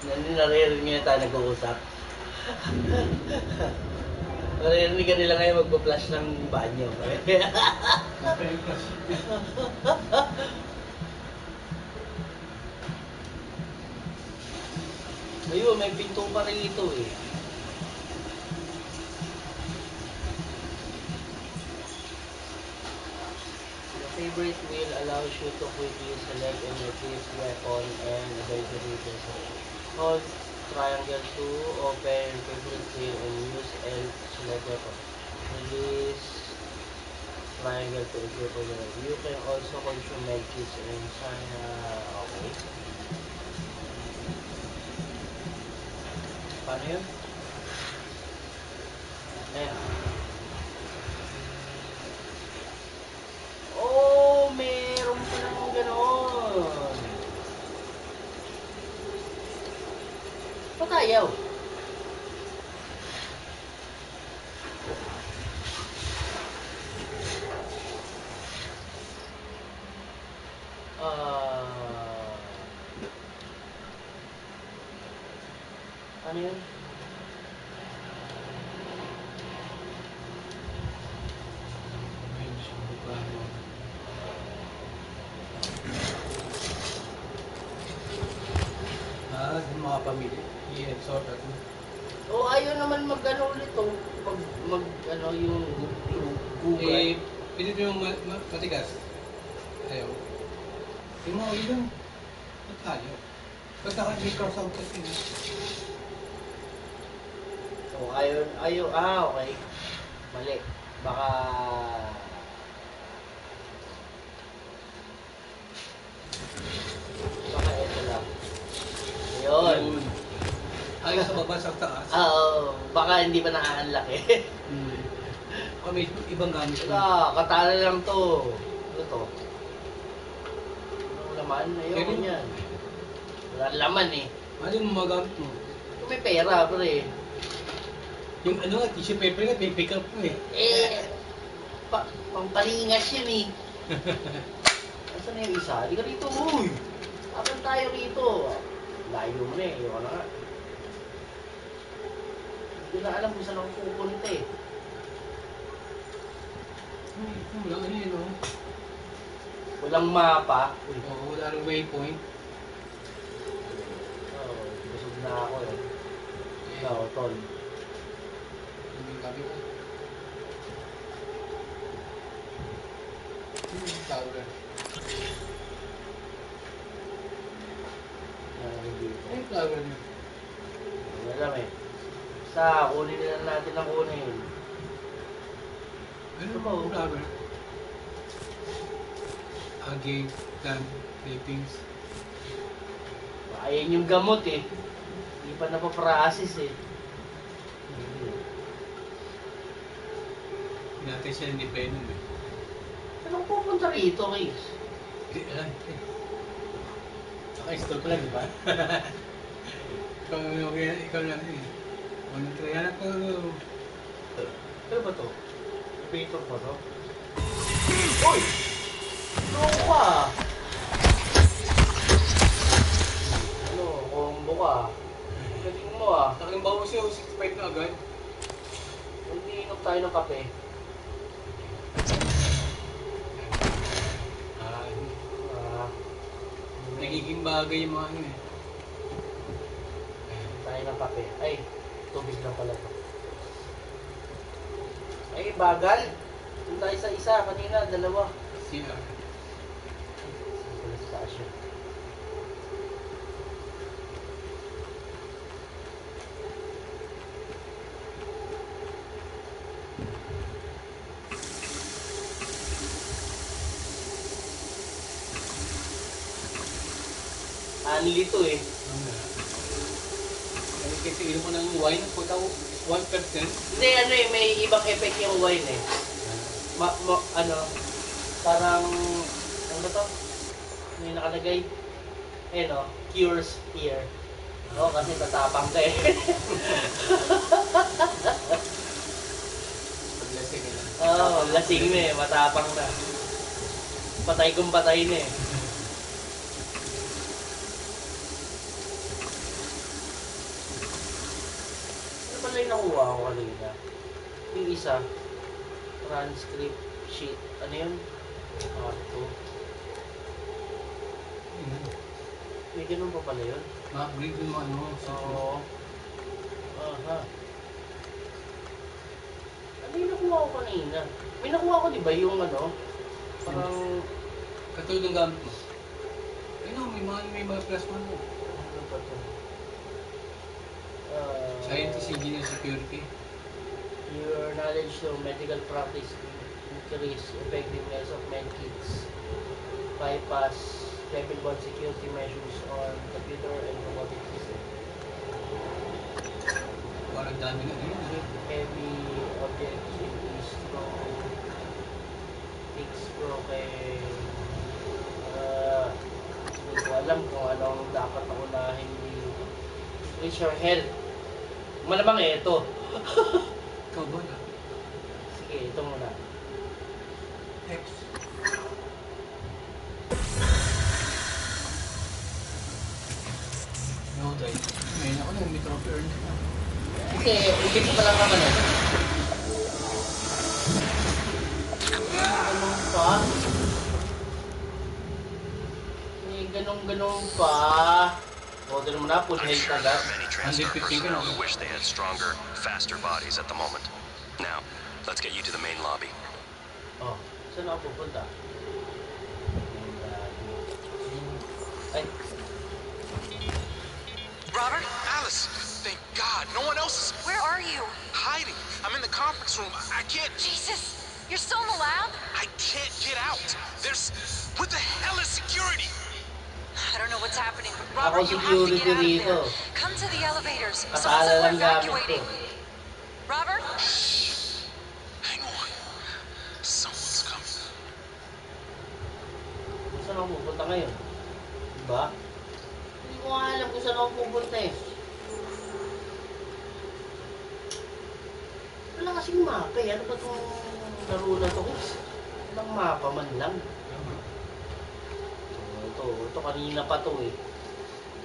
Naririnig nyo tayo nag-uusap. Naririnig ka nila ngayon magpa-flash ng banyo. Ayun, may pinto pa rin ito eh. The favorite wheel allows you to quickly select and retrieve weapon and ability resources. Hold triangle to open favorite wheel and use L to select weapon. Release triangle to equip weapon. You can also consume medkits and okay. Paano yun? Ayan. Oh, meron pa lang gano'n. Ba't ayaw? Ano yun? Yung mga pamilya, i-exhort ako. Oh, ayaw naman mag-ano ulit oh. Ano yung Google. Pinito yung matigas. Ayaw. Yung mga yun, ba't ayaw? Ba't naka-cross out kasi yun? So, ayaw, okay. Mali. Baka ito lang. Ayun. Ayun sa baba sa taas. Oo, baka hindi pa naka-unlock eh. Baka may ibang gamit ko. Katala lang to. Ano to? Anong laman? Ayoko niyan. Wala laman eh. Ano yung mga gamit mo? Kung may pera, pre. Yung ano nga, tissue paper nga, pick up mo eh. Pampalingas yun eh. Asan na yung isa? Di ka rito, uy! Asan tayo rito? Layo mo na eh, ayoko na nga. Hindi na alam kung saan ako pupunta eh. Wala ano yun o. Walang mapa. Oo, wala rin waypoint. Busog na ako eh. Ikaw, tol. Hindi kami ko. Tower. Ay, tower na. Alam eh. Basta, kunin nila natin ang kunin. Ano ba ang tower? Gate, gun, tapings. Ayan yung gamot eh. Hindi pa napaprasis eh. Hindi natin siya independent eh. Saan ako pupunta rito, Chris? Hindi alam eh. Naka-install pa lang, di ba? Ikaw lang eh. Ano traihan ako? Ano ba to? Elevator ba to? Uy! Loko ka! Ano? Combo ka? Galing mo ah. Nakalimbawa siya, 65 na agad. Mag-iinom tayo ng kape. Nagiging bagay yung mga yun eh. Tayo ng kape. Ay, tubig lang pala to. Ay, bagal. Doon tayo sa isa. Kanina, dalawa. CR. Sa asya. Anli to eh. Kasi inom ko ng wine, pagka 1%. Hindi, ano eh, may ibang effect yung wine eh. Ano, parang, ano ba to? May nakalagay, no, cures fear. No, kasi tatapang ka eh. Paglasing na. Oo, lasing na eh, matapang na. Patay kung patay na eh. pala yung nakuha ko kanina. Yung isa, transcript sheet. Ano yun? R2. May ganun pa pala yun? Ma-upgrade yung mga ano. Oo. Aha. Ano yung nakuha ko kanina? May nakuha ko, di ba, yung ano? Parang... Katulad ng gamit mo. Ayun, may mga plus one mo. Ano pa to? Scientist, engineer, security. Your knowledge of medical practice increase effectiveness of medkits. Bypass level 1 security measures on computer and robotic system. Parang dami na yun. Heavy objects is through fix broken. Hindi ko alam kung anong dapat na unahin dito. Increase your health. Malamang ito. Ikaw ba na? Sige, ito muna. X. No, dahil. Ngayon ako na, may trophy earned na. Kasi, ibig pa lang naman eh. Ganun pa. May ganun pa. O, dito mo na, full I'm health sure agad. there are many transport personnel who wish they had stronger, faster bodies at the moment. Now, let's get you to the main lobby. Oh, saan ako pupunta? Ay, Robert? Alice, thank God. No one else is Where are you? hiding. I'm in the conference room. I can't. Jesus! You're still in the lab? I can't get out. There's. What the hell is security? I don't know what's happening, but Ako Robert, you have to security get out of dito. there. Come to the elevators. Someone Katala said we're lang gamit ko. evacuating. Robert? Hang on. Someone's coming. Saan ako pupunta ngayon? Diba? Hindi ko nga alam kung saan ako pupunta eh. Wala kasing mapa eh. Ano ba itong laro na ito? Walang mapa man lang. Ito kanina pa to eh.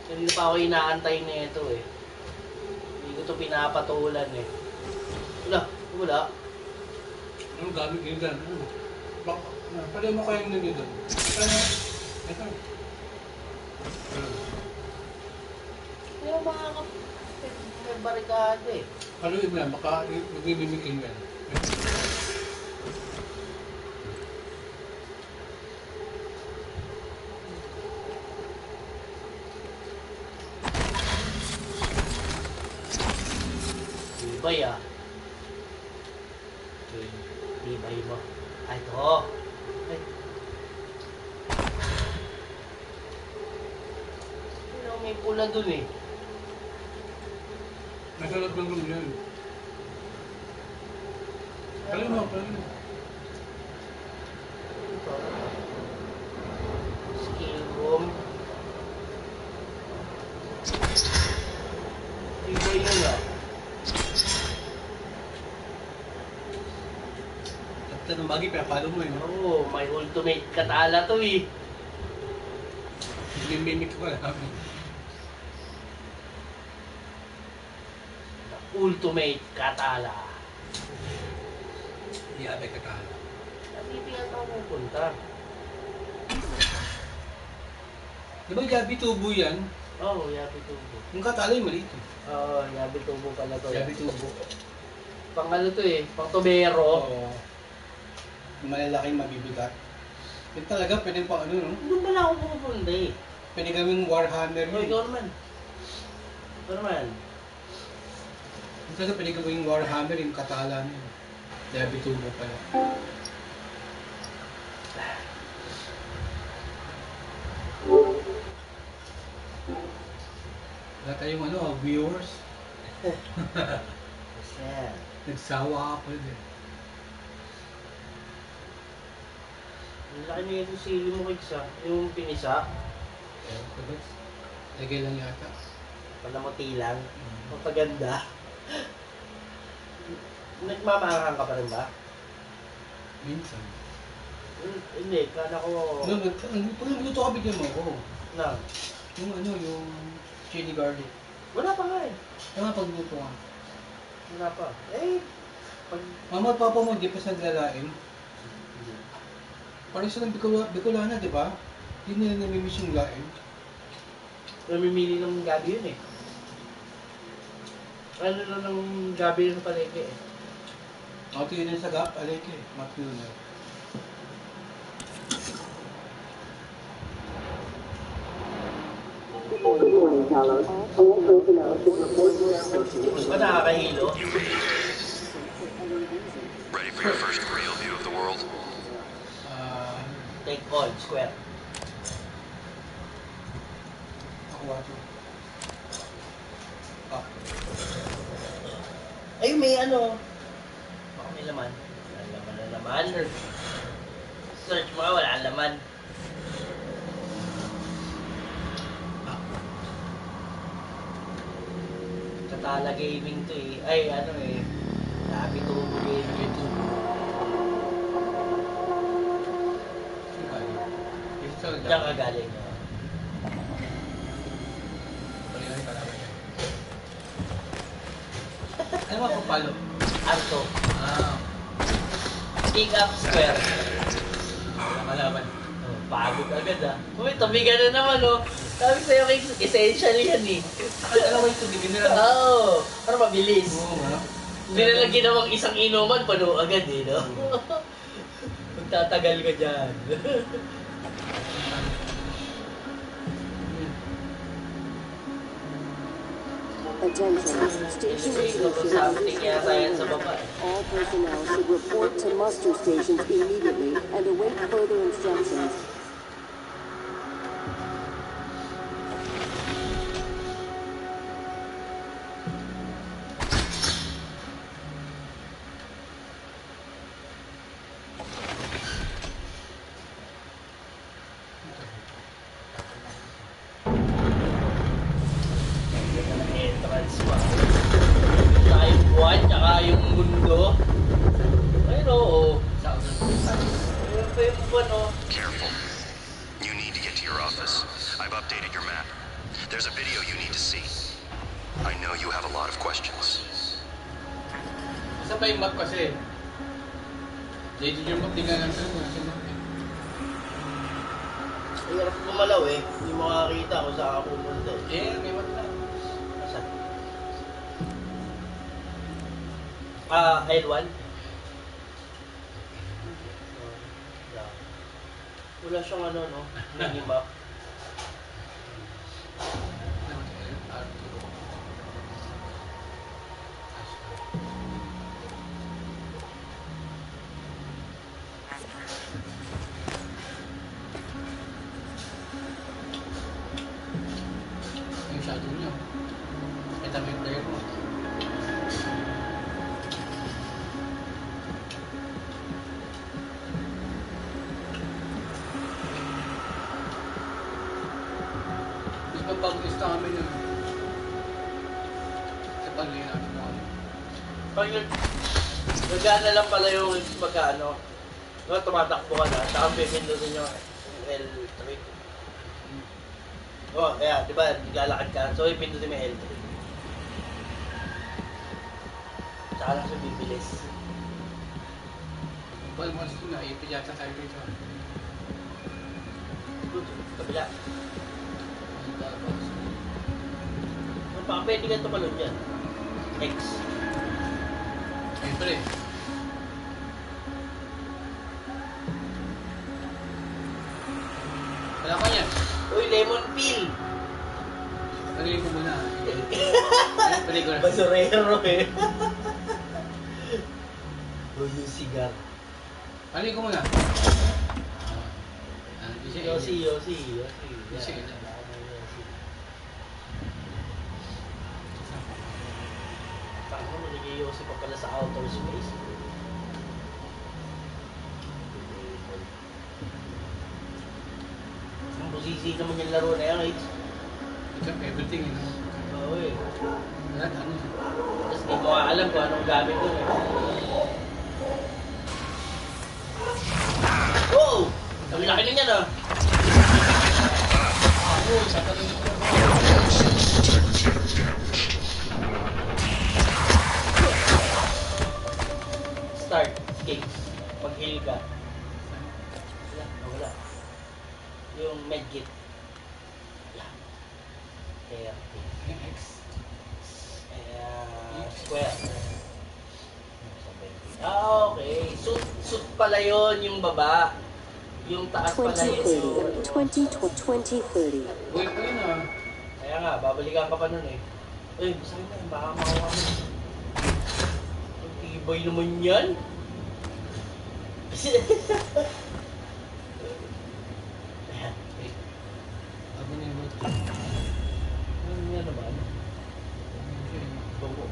Kanina pa ako inaantay na ito eh. Hindi ko ito pinapatulan eh. Wala. Anong gamit nyo dyan? Pwede mo kayong nyo dyan. Ito. Kaya may barikado eh. Paluin mo yan, baka magbibimikin mo yan. Tibay ah. Okay. Tibay mo. Ay, ito. Ay. Ano, may pula dun eh. Nasa loob ng room yan. Paluin mo. Ito. Skill room. Tibay yun ah. Tapos ng bagay, pinapalo mo yun. Oo, may ultimate katala to eh. Mimimik ko lang. Ultimate katala. Hindi abay kakala. Nabibigat ako pupunta. Di ba Yabi Tubo yan? Oo, Yabi Tubo. Yung katala yung maliit. Oo, Yabi Tubo pala to. Yabi Tubo. Pang ano to eh, pang tubero. Oo. Malalaking mabibigat. Yun talaga, pwede pa ano, no? Doon pala ako pupunta eh. Pwede kaming Warhammer Oh, yun. ikaw naman. Ikaw naman. Yun talaga, pwede kaming Warhammer yung katala niya. Yabi Tubo pala. Wala tayong ano, viewers. Yan. Nagsawa ka pala. Ang laki na yung sili mo kiksa. Yung pinisa. Ewan ko ba? Lagay lang yata. Panamuti lang. Mapaganda. Nagmamaanghang ka pa rin ba? Minsan. Hindi, kala ko... Pag nagluto ka, bigyan mo ako. Na, Yung ano, yung chili garlic. wala pa nga eh. Kaya nga pagluto ka. Wala pa. Eh, pag... Mama at papa mo, hindi pa sa naglalain. Parang silang Bicolana, di ba? Hindi nila namimiss yung lain. Namimili ng gabi yun eh. Ano na ng gabi yun sa palengke eh. Ako tingin sa gap, aleke, McDonald's. Di ba nakakahilo? Ready for your first real view of the world? Take all, square. Ako wato. Ay, may ano. Baka may laman. Wala laman na laman. Search mo ka, wala laman. Katala gaming to eh. Ay, ano eh. Sabi Tubo gaming to. Diyan ka galing. Ano ba kung palo? Arto. Pick up square. Malaman. Oh, pagod agad ah. Uy, tumigan na naman oh. Sabi sa'yo kay essential yan eh. Alam mo yung tubigin nila. Oo. Para mabilis. Oo, ano? Hindi na lang ginawang isang inuman, pano agad eh, no? Magtatagal ka dyan. Attention, station associations. All personnel should report to muster stations immediately and await further instructions. Entrance pa. Saka yung buwan, tsaka yung mundo. Ayun oo. Ayun pa yung buwan oh. Careful. You need to get to your office. I've updated your map. There's a video you need to see. I know you have a lot of questions. Saan ba yung map kasi? Dito yung map, di ka lang sa map. Ang hirap gumalaw eh. Hindi mo makakita kung saan ka pumunta eh. Eh, may map na. Saan? L1? Wala siyang ano no? Minimap. Yung shadow niyo. Ito may player mo. Mas mapag-lista kami yun. Sa pag-lay natin mo kami. Pag nagana lang pala yung magkano. No, tumatakbo ka na, saka pipindutin yung L3. Oh, kaya, di ba, naglalakad ka, so ipindutin mo yung L3. Saka lang siya bibilis. Almost na, ipid yata tayo dito. Good, kabila. Baka pwede ka tumalon dyan. X. Siyempre. Wala ka yan. Uy, lemon peel! Pagiging ko muna. Pagiging ko na. Basurero eh. Uy, yung sigar. Pagiging ko muna. Yossi. Yossi. Paano mo naging Yossi pa pala sa outer space? Ang busisi naman yung laro na yan, right? It's up everything, you know. Oo eh. Lahat ano. Tapos di mo alam kung anong gamit doon eh. Wow! Ang laki na yan ah! Oo, sa tabi ko na. Heal ka. Wala, wala. Yung medkit. Yan. 30. Yung X. Square. Okay. Suit pala yun yung baba. Yung taas pala yun. 2030. Uy, ko yun ah. Kaya nga, babalikan ka pa nun eh. Eh, basahin na, baka makawa mo. Ang tibay naman yan. Ayan, eh. Ako na yung road. Ano yan naman? Bago.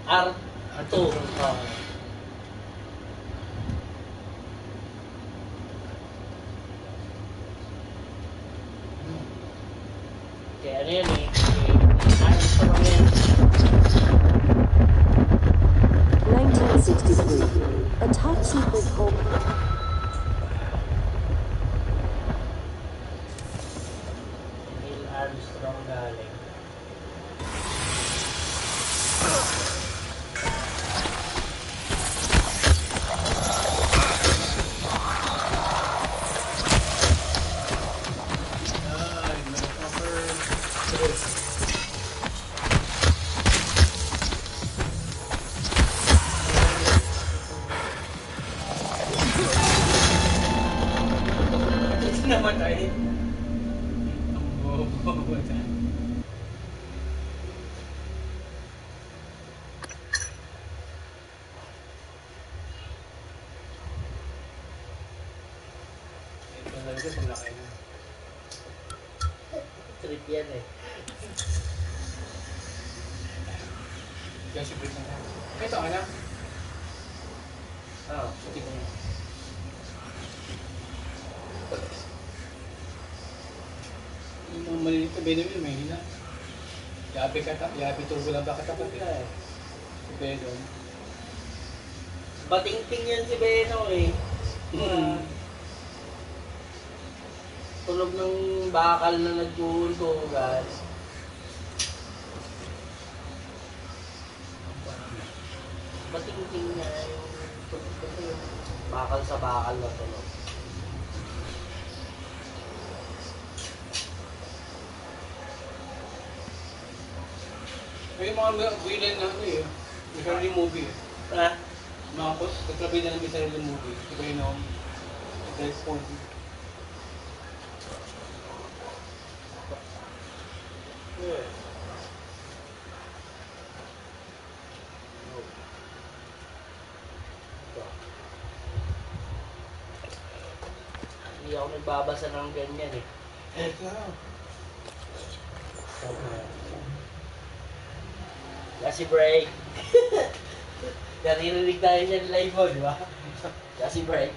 R2. Kaya ano yan eh. Ayos pa lang yan. 1963. A top secret code. Neil Armstrong galing. Ay, motherfucker. Namatay. Ang bobo. Ito lang ito, malaki na. Trip yan eh. Kasi break na tayo. Ito, anak. Ah, Suti ko na. Yung maliliit na Venom may hina. Yabi turbo lang baka tapat eh. Si Venom. bating-ting yan si Beno eh. Tunog ng bakal na nagbuhultugan. Bating-ting niya yung bakal sa bakal na tunog. May mga villain na ano eh. May sarili movie eh. Ah, Mga post, nagtrabida na may sarili movie. Si Venom. Deadpool. yeah. Hindi ako nagbabasa ng ganyan eh. Kasi break. Naririnig tayo niyan live mo, di ba? Kasi break.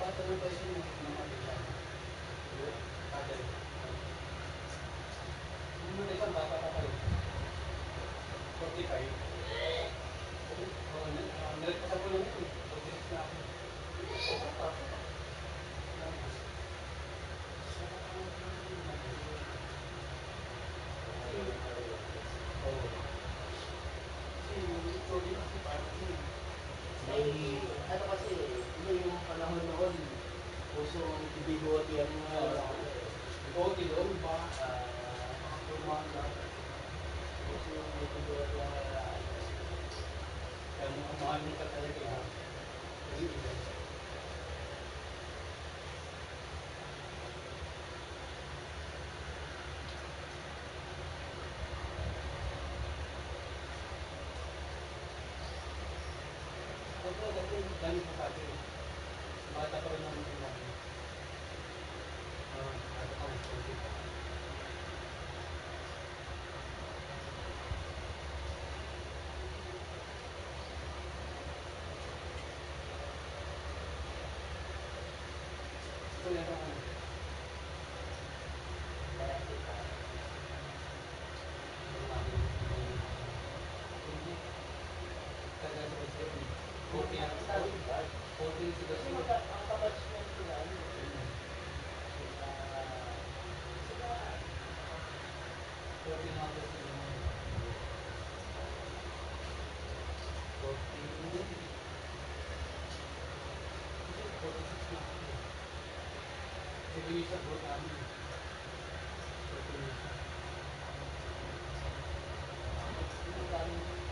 Bata na ba siya? Ano na isang bata pa kayo? 45. Oo, nalagpasan ko lang ito. 46 na ako. May, ano kasi, iba yung panahon noon. Puso ang ibigot yung Okay doon ba? puso ang ibigot yung Kaya mahal mo ka talaga. yung ilan. Opo, dati gamit mo pati. Bata pa rin namin yung gamit. Bata pa rin, 20 pa. So, meron ano. Hindi. Tagal sa kasi. 40 ang Sabi ba? 40 sa kasi. Ang kabatchment ko na ano. Sila, 40 na ako sa inyo. 40. Hindi. Hindi, 46 na ako. Si Luisa brought namin. 40 Luisa.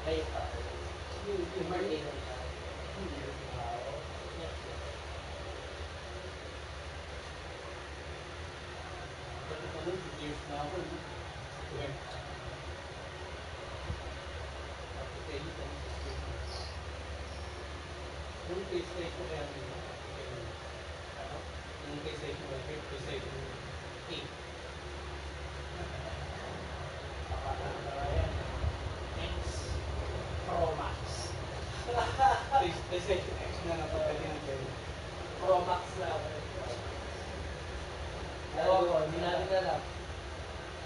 kayo pa. Yung Birthday Marley. na siya. Hindi. Wow. Next year. Pati pa nun, 50 years na ako. 20. After 10 years, ano, 6 years na. Yung PlayStation kaya nila. Ano? Yung PlayStation, PlayStation 8. Ano ba yan? X Pro Max. PlayStation X na napagpili ng pwede. Pro Max na. Ewan ko, hindi natin alam.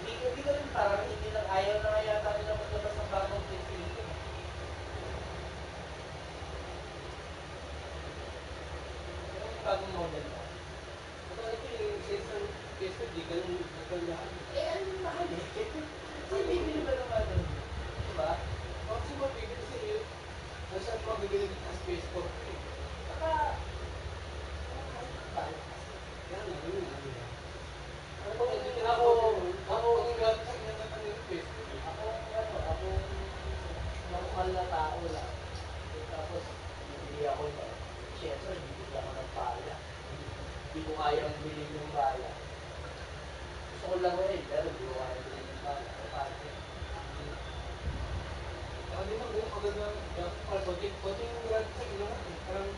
Hindi ko rin parang hindi lang ayaw na nga yata nila maglabas ng bagong PlayStation. Yung bagong model na. Ito yung isang PlayStation, di ganun nagandaan. Ano yung mahal eh? Kasi bibili ba naman nun? Diba? Bakit siya mabibili kasi yun? Ano siya mabibili ng PS4 eh? Saka, mahal kasi. Kaya nga, yun nga nila. Ako, Ako, ang gamit sa kinatatan ng PS4 eh. ako, normal na tao lang. Tapos, bibili ako na. Siyempre, bibili ako ng pala. Hindi ko kayang bilhin yung pala. Gusto ko lang rin, pero hindi ko kayang bilhin yung pala. O paano yun? Saka di ba, yung maganda, konting graphics sa ilangan eh. Parang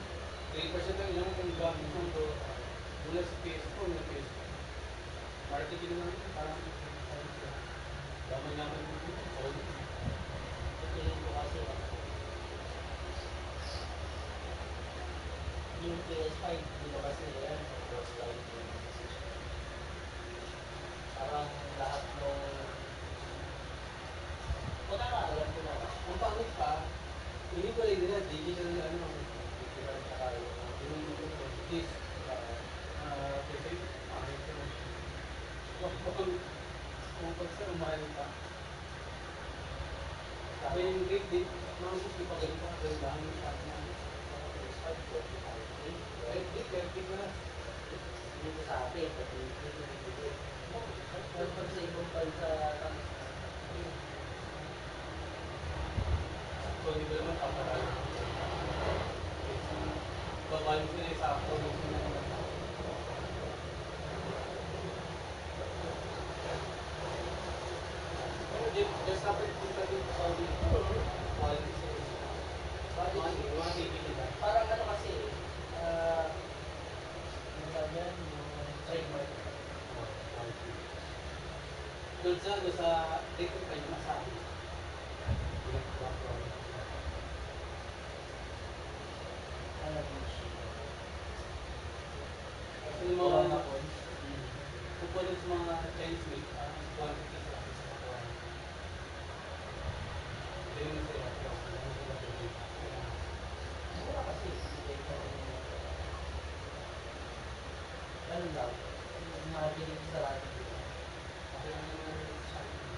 3% ang ilangan ng graphics ng to. Mula sa PS4, mula sa PS4. Marketing lang yun, parang yaman-yaman mo yun. Solid. Tingin ko kasi, yung PS5, hindi ba kasi yan, first time yung parang lahat ng pagkakaalam ko naman. Ang pangit pa, hindi pala nila digital na ano. Digital tsaka Yung disc. Kasi, pangit yun. Kung pagsa, umahal pa. Sabi yung grade din, mga gusto pa ganito ka gandahan yung sabi namin. PS5, 45. Ay, di, 30 na. Dito sa atin, pati dito dito. Pero pag sa ibang bansa, So, di ba naman paparalo? Babalik nila yung sakto. There's something different in Saudi. Quality service. Mga TV nila. parang ano kasi, ano sabi yan, yung trademark. Doon sa dito kayo masabi. Ano beach. Kasi yung mga kukunin sa mga Chinese made, quantity sa katawan. Hindi naman sila. Mura kasi, ganun lang. Yung mga binig sa radyo. Okay lang naman sa akin.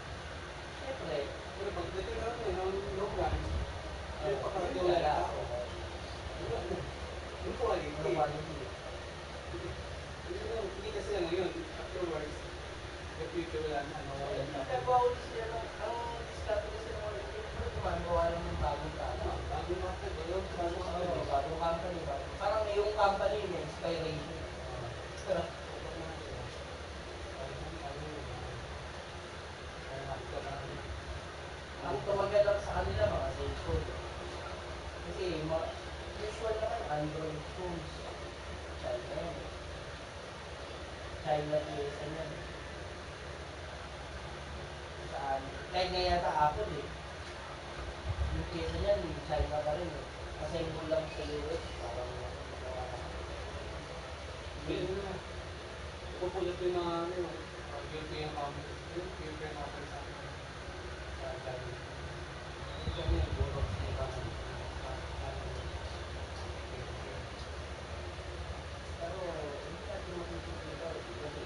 sa kanila mga cellphone. Kasi usual naman Android phones. China yan. China PSN yan. Saan? Kahit nga yata Apple eh. Yung PSN yan, China pa rin eh. Assemble lang sa US. Parang Hindi na. Pupulit yung mga European company. European company sa China. Ito yung Europe sa ibang pero hindi natin matutulog kasi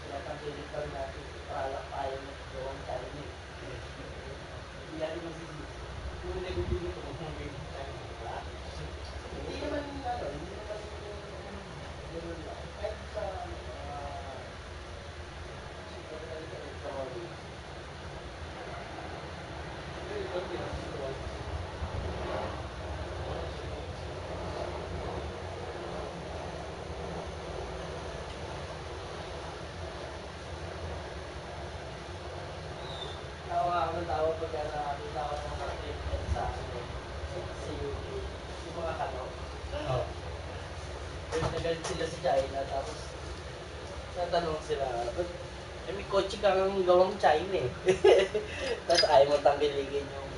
pinatanggilit pa rin natin para tayo gawang China eh. Hindi natin masisisi. Kung hindi bibili ko kung hindi China. Hindi naman hindi naman gano'n lang. Kahit sa tawa ako ng tawa pagka nakakita ako ng mga treatment sa YouTube. Yung mga kanok. Oh. Yung nagalit sila sa China, tapos natanong sila, may kotse kang gawang China eh. Tapos ayaw mo tanggiligin yung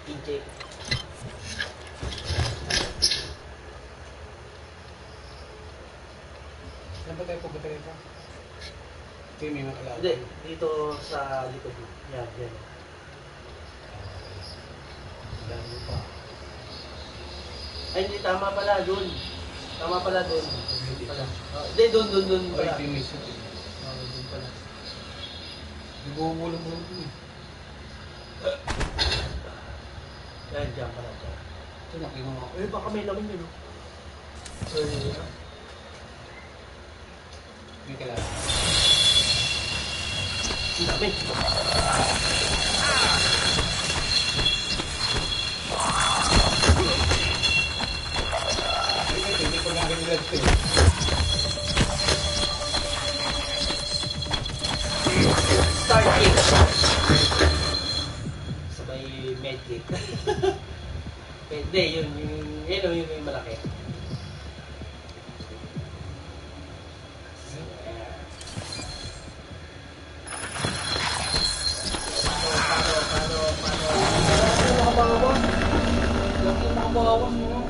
Egypt. Saan ba tayo pupunta rito? Okay, may mga kalaban. Hindi, dito sa likod mo. Yan, yan. Dami pa. Ay, hindi, tama pala, dun. Tama pala, dun. Hindi Pala. Hindi, dun pala. Ay, may suit eh. Dun pala. Nagugulong-gulong ko eh. Yan, dyan pala, dyan. Ito nakinom ako. Eh, baka may laman yun, no? Sorry. May kalaban. Ang dami. Hindi ko lang ganyan ito eh. Star kick. Sabay med kick. Hindi, yun yung malaki. Makabawang. Laki yung makabawang mo.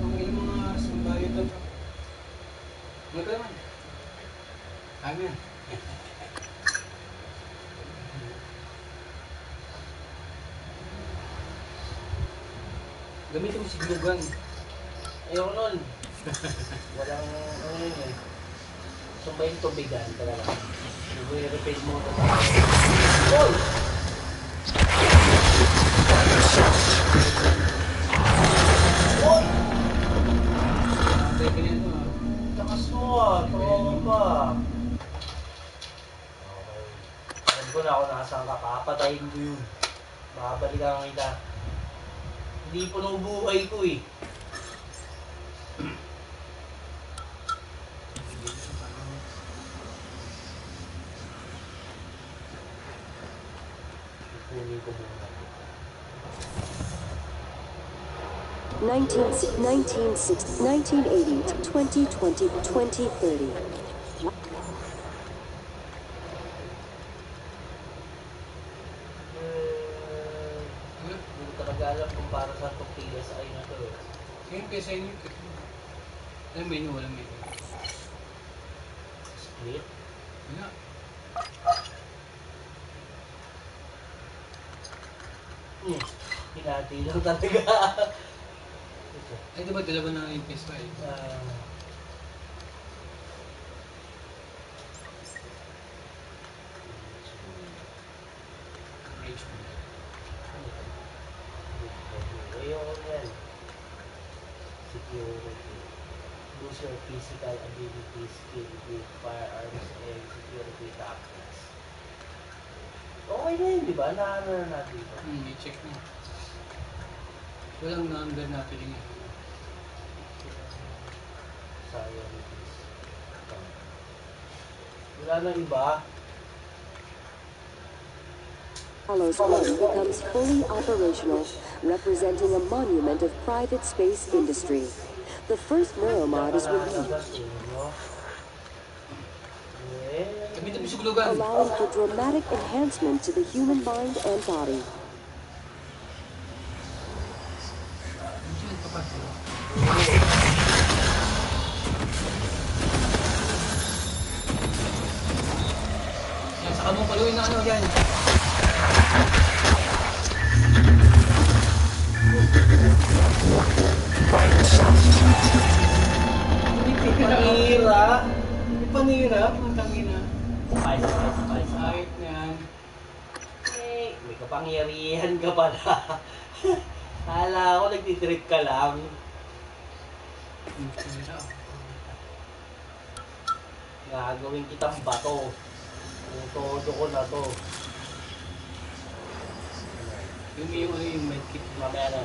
Ang ilang mga sambayo doon. Ano ka naman? Amin. Gamitin mo si Glugan. Ayoko nun. Walang, ano yun eh. Sumbay yung tubigan talaga. I-repaid mo ito. Uy! Uy! Tayo ganyan mo. Takas mo ah. Tawa pa. Okay. Alam ko na ako nakasang ka. Papatayin ko yun. Babalikan kita. Hindi po nung buhay ko eh. Kunin ko muna. 1980 to 2020, 2030. Hindi ko talaga alam kung para sa itong PSI na to eh. Ngayon pesa yun. Ay, menu. Walang menu. Split? Wala. Hinati lang talaga. Ay, diba dalawa na yung pesa eh? HP. Ayoko yan. Security. Boost your physical ability, skill with firearms and security tactics. Okay na yun, di ba? Naano na natin ito. I-check mo. Walang number natin yung Scientists. Wala na iba. Talos 1 becomes fully operational, representing a monument of private space industry. The first neuromod is released, Gamitin mo sa gulugan. allowing for dramatic enhancement to the human mind and body. Yan, saka mong paluin na ano yan. Panira. Panira, putang ina. Spice. Kahit na yan. Eh, may kapangyarihan ka pala. Kala ko nagtitrip ka lang. Gagawin kitang bato. Todo ko na to. Yung ano yung medkit. Mamaya na.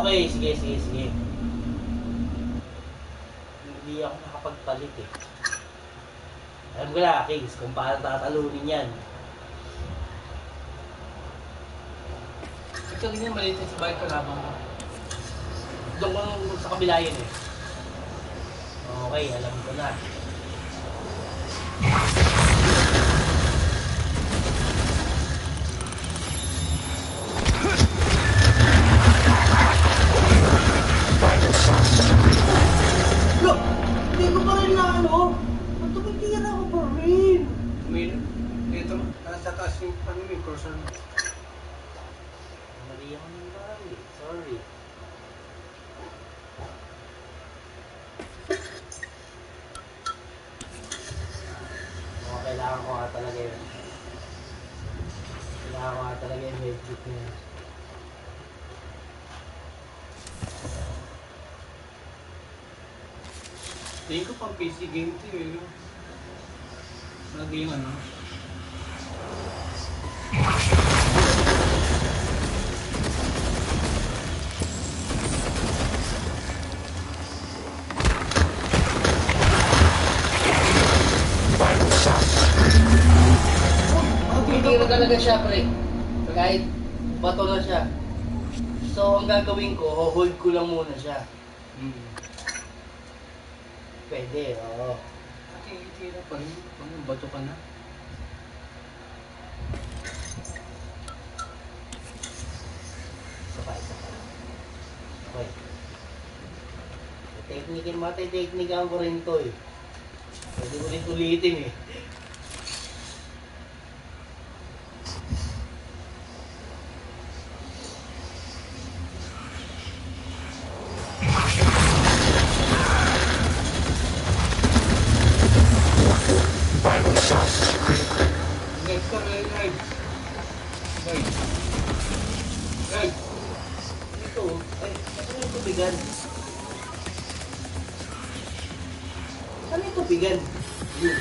Okay. Sige. Hindi ako nakapagpalit eh. Alam ko na, Kings, kung paano tatalunin yan. Ito ganyan maliit sa bahay kalabang ko. Doon ko sa kabila yun eh. Okay, alam ko na. Look! Hindi ko pa rin na ano. Ba't tumitira ko pa rin? Uminom. Dito, nasa taas yung ano yung cursor mo. Mali ako ng bali. Sorry. Kailangan ko nga talaga yun. Kailangan ko nga talaga yung medkit niya. Tingin ko pang PC game to eh. No? Lagi yung ano. Hindi na talaga siya, pre. Kahit bato na siya. So, ang gagawin ko, hold ko lang muna siya. Pwede, oo. Tira pa rin. Ano, bato ka na? Isa pa. Okay. Teknikan ko rin to eh. Pwede ulit-ulitin eh. Ito, ay, ano yung tubigan? Ano yung tubigan? Yun.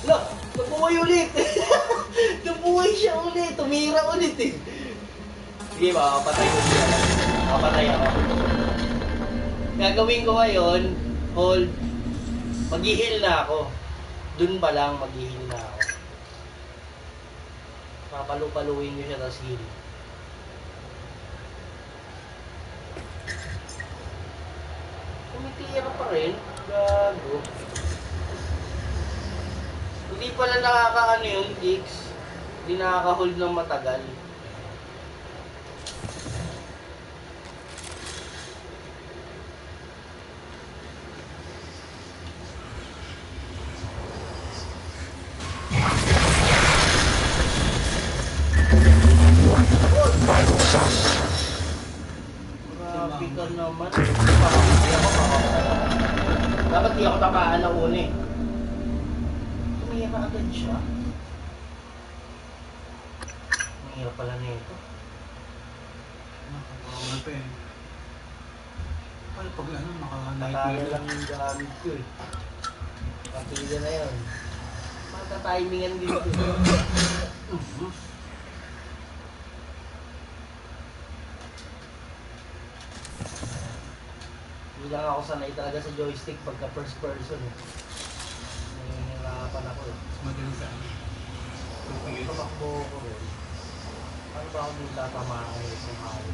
Look! Nabuhay ulit! Nabuhay siya ulit! Tumira ulit eh! Sige, makapatay ko siya. Makapatay ako. Gagawin ko ngayon, hold. Mag-heal na ako. Dun pa lang mag-heal na ako. Papalu-paluin nyo siya, tapos heal. Tumitira pa rin. Gago. Hindi pala nakakaano yung gigs. Hindi nakaka-hold ng matagal. Grabe ka naman. Dapat di ako tamaan na una eh. Tumira agad siya. Mahirap pala na ito. Nakakawa pa eh. Ano pag ano, Nakala naka-nightmare lang yung gamit ko eh. Kapila na yun. Matatimingan din ko. Hindi lang ako sanay talaga sa joystick pagka first person eh. Nahihirapan ako eh. Madali sa ano. Tupigil. Tumakbo ko eh. Paano ba ako din tatamaan eh sa mahal?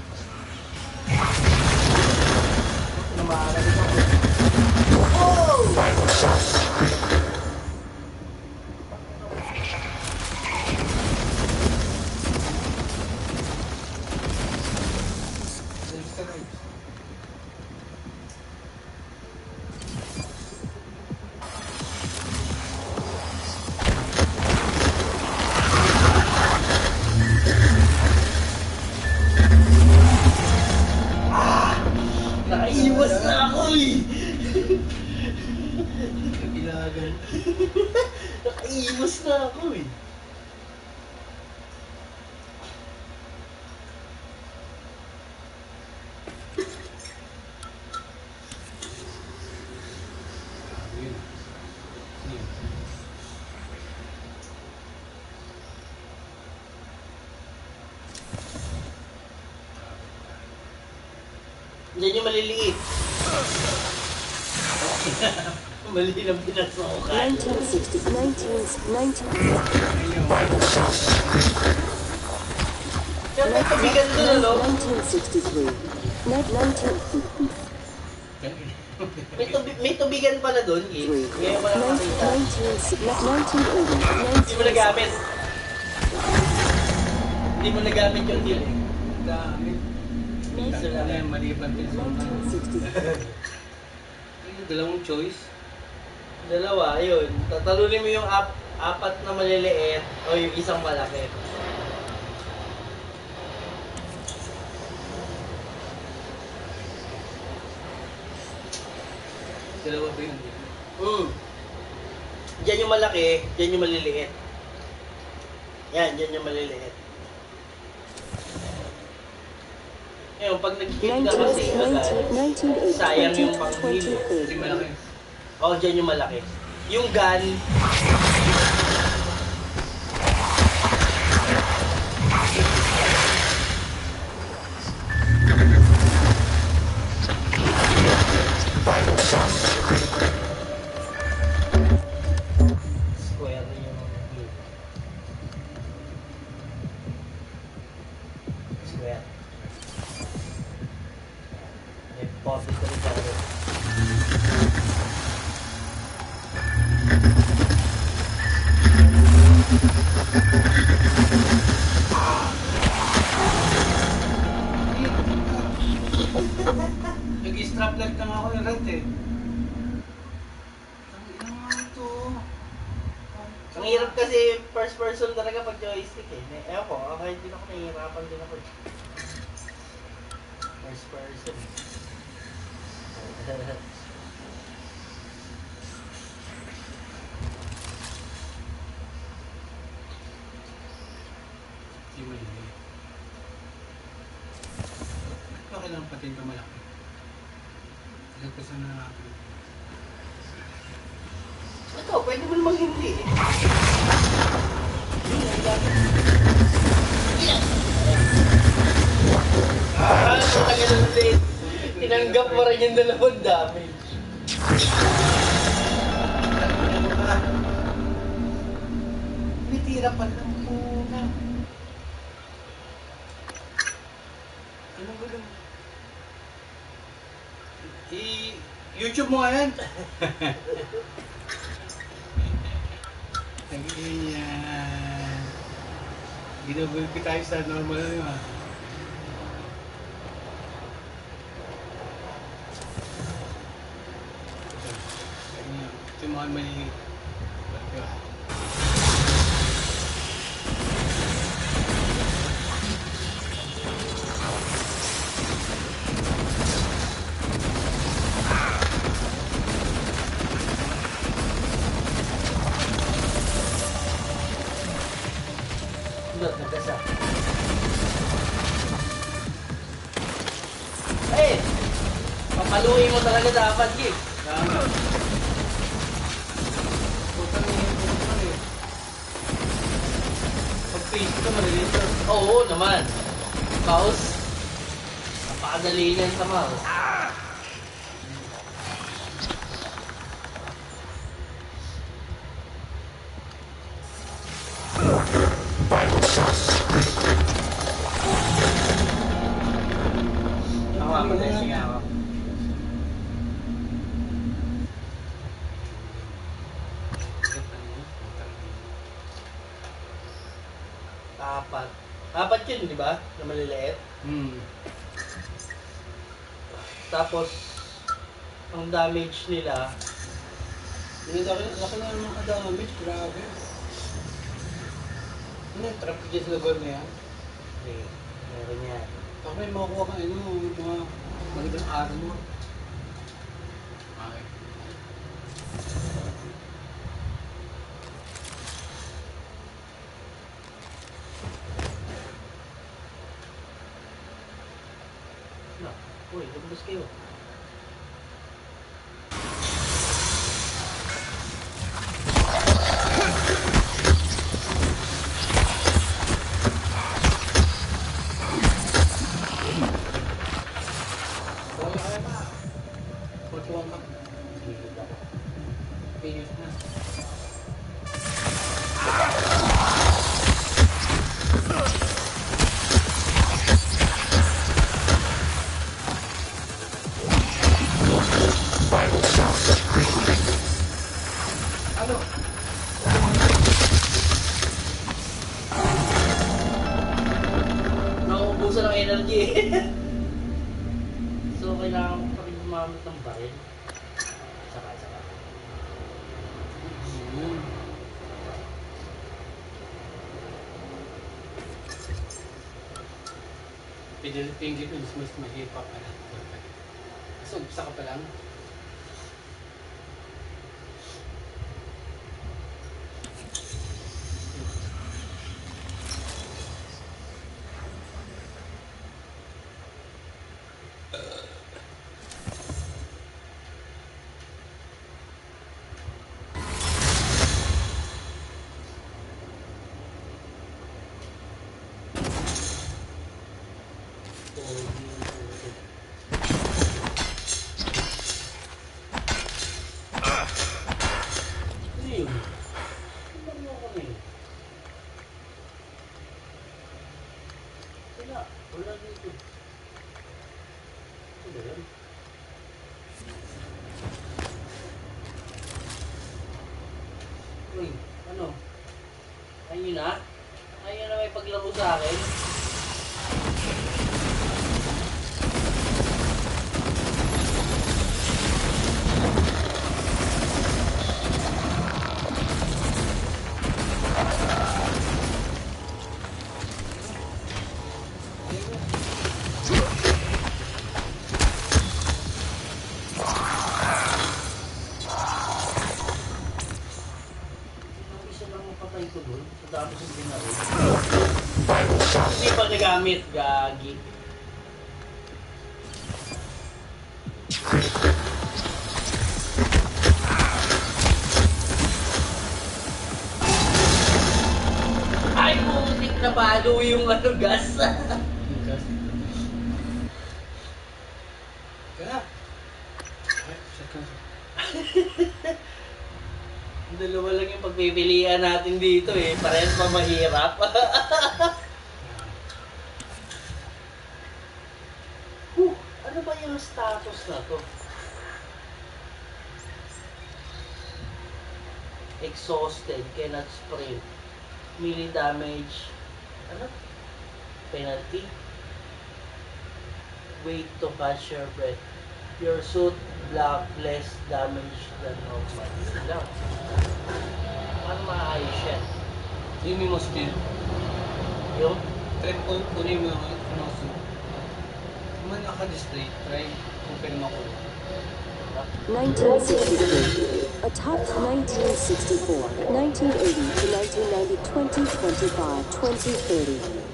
Tinamaan na din ako. Oh! Nakaiwas na ako eh! Kapilagan. Nakaiwas na ako eh! Yun. Yun. Diyan yung maliliit. Mali lang pinasukan. 1960, 19, 19, Kaya may pabigan doon ano? 1963. 19, May tubigan pala doon eh. Ngayon pa lang makita. 1980. Hindi mo nagamit. Hindi mo nagamit yung deal eh. Dami. Minsan lang. Yan, maliban din sa mga. 1960. Yung dalawang choice. Dalawa, yun. Tatalunin mo yung apat na maliliit o yung isang malaki. Dalawa ba yun? Diyan yung malaki, diyan yung maliliit. Yan, diyan yung maliliit. Ngayon, pag nag-hit ka kasi agad, 1980. sayang yung pang-heal. Hindi malaki. O, diyan yung malaki. Yung gun, square yung heal. Square. May 43 target. Nag-strap light lang ako yung right eh. Ang ina nga ito. Ang hirap kasi first person talaga pag joystick eh. Ewan ko, kahit din ako nahihirapan din ako. First person. Hindi malaki. Bakit lang patin ka malaki? Nagpasan na natin. Ito, pwede mo namang hindi eh. Ah, matagal na ulit. Tinanggap mo rin yung dalawang damage. Bitira pa lang muna. Ano ba lang? YouTube mo nga yan. Ganyan. Ginagulpi tayo sa normal na yun ha. Ganyan. Ito yung mga maliliit. Diba? Nagkasa. Eh! Papaluin mo talaga dapat, Gig. Tama. Puta na yun, puta na eh. Pag face ko, maliliit yun. Oo naman. Mouse. Napakadali yan sa mouse. Ako, matesting ako. Apat. Apat yun, di ba? Na maliliit. Tapos, ang damage nila, Laki na naman ka-damage, grabe. Ano yung trap dyan sa lugar na yan? okay, meron yan. Ako may makukuha ka mga magandang armor. Okay. No. Uy, lumabas kayo. Kaya pa. 41 ka. Finish na. Ano? Nauubusan ng energy. So, kailangan ko pa rin gumamit ng baril. Saka. Pinili ko mas mahirap ka na. So, umpisa ka pa lang. Ano yun? Ano ba ako na yun? Wala dito. Ano ba yan? Uy, ano? Ayun na? Ayun na may paglaro sa akin? Isa lang mapatay ko dun. Sa dami sa binaril. Hindi pa nagamit, gagi. Ay, putik na balo yung ano, gas. Kaya. Ay, check ka. Dalawa lang yung pagpipilian natin dito eh. Parehas pa mahirap. Ano ba yung status na to? Exhausted, cannot sprint. Melee damage. Ano? Penalty. Wait to catch your breath. Your suit block less damage than normal. Yun lang. Paano maayos yan? Yung may mouse niya. Yung? Try ko kunin mo yung mouse mo. Kung man naka-display, try open mo ko. 1963. Atop 1964. 1980 to 1990, 2025, 2030.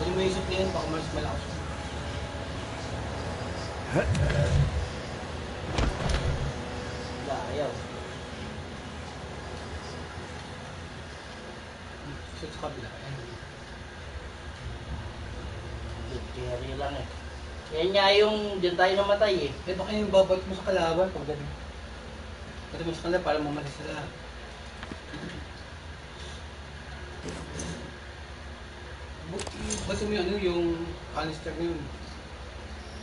Yung may isip na yan, baka mas malakas. Ayaw. Shoot sa kabila. Good carry lang eh. Yan nga yung dyan tayo namatay eh. Eh baka yung babot mo sa kalaban pag ganun. Babot mo sa kalaban para mamalis sila. Ba't mo yung ano yung canister na yun?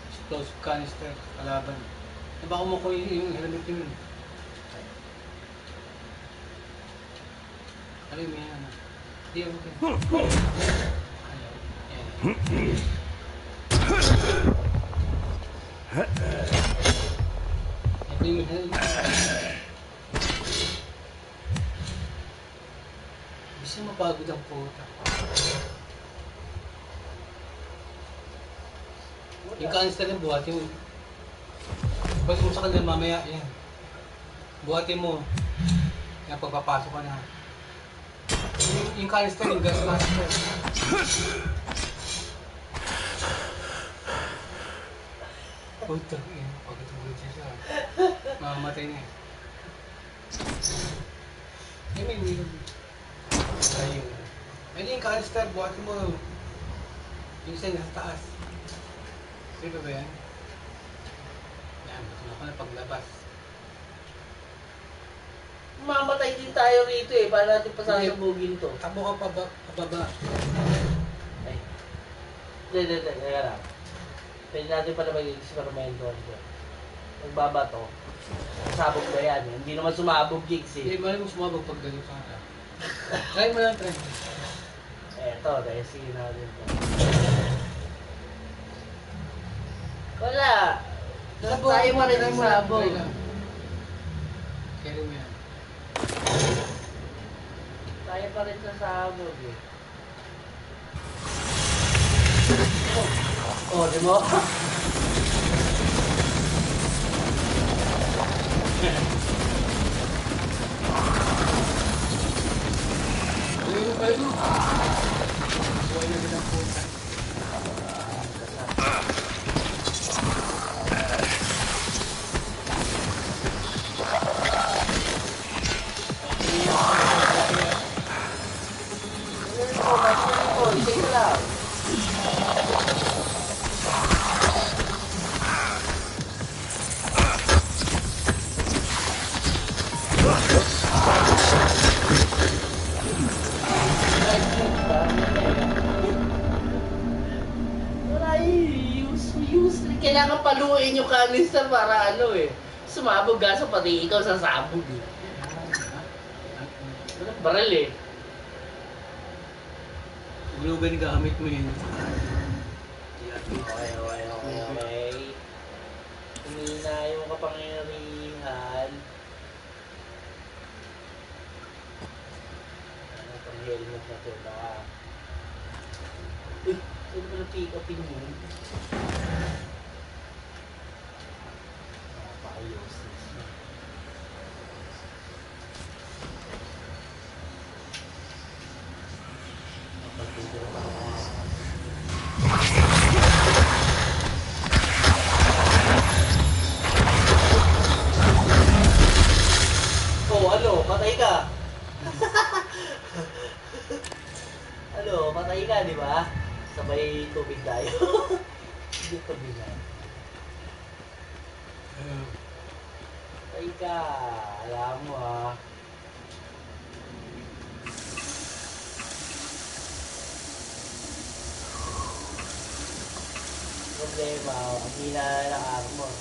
Explosive canister, kalaban. Eh baka mo ko yung helmet yun. Ano yung yan? Hindi ako kayo. Ito yung helmet. Bisa mapagod ang puta. Yung canister na buhatin mo. Pag mo sa kanila mamaya, yan. Buhatin mo. Yan, pagpapasok ka na. Yung canister, yung gas master. Puta, yan. Pagkatulog siya. Mamamatay na eh. Yan, may willow. Ayun. Ayun yung canister, buhatin mo. Yung isa nasa taas. Sige ba yan? Yan, ba't ako na paglabas. Mamatay din tayo rito eh. Paano natin pasasabugin to? Takbo ka pababa. Ay. Hindi. Teka lang. Pwede natin pala mag-experimento. Magbaba to. Sabog ba yan? Hindi naman sumabog gigs Hindi, eh. mahal mo sumabog pag galing sa akin. Try mo lang, try mo. Eto, sige natin to. Wala! Tayo pa rin ang sabog. Carry mo yan. Tayo pa rin sa sabog eh. Oh, di mo? Ayun mo. Buhay na kita po. Sige lang. Kailangan paluin yung canister para ano eh. Sumabog gaso pati ikaw sa sabog eh. Baril eh. Gulugan yung gamit mo yun. Okay. Humina yung kapangyarihan. Ano pang helmet na to ba? Uy, sino pala pick upin yun? Napakayos. Oh, ano? Patay ka? Ano? Patay ka, di ba? Sabay tubig tayo. Hindi tubig na. Patay ka. Alam mo ah. Problema, ang hina ng armor.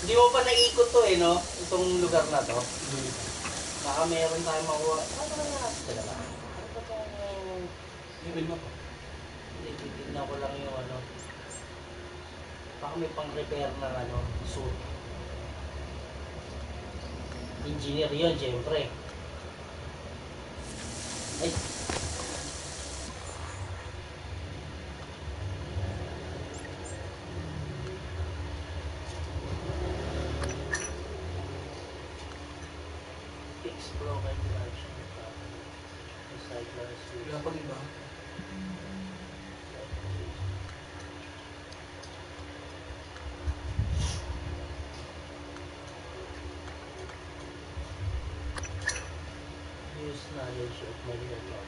Hindi mo pa naikot to eh, no? Itong lugar na to. Baka meron tayong makuha. Ano na? Teka lang. Ano ba itong... Level mo pa. Hindi, titignan ko lang yung ano. Baka may pang-repair ng ano, suit. Engineer yun, syempre. Ay! Wala pang iba. Use knowledge of medical law.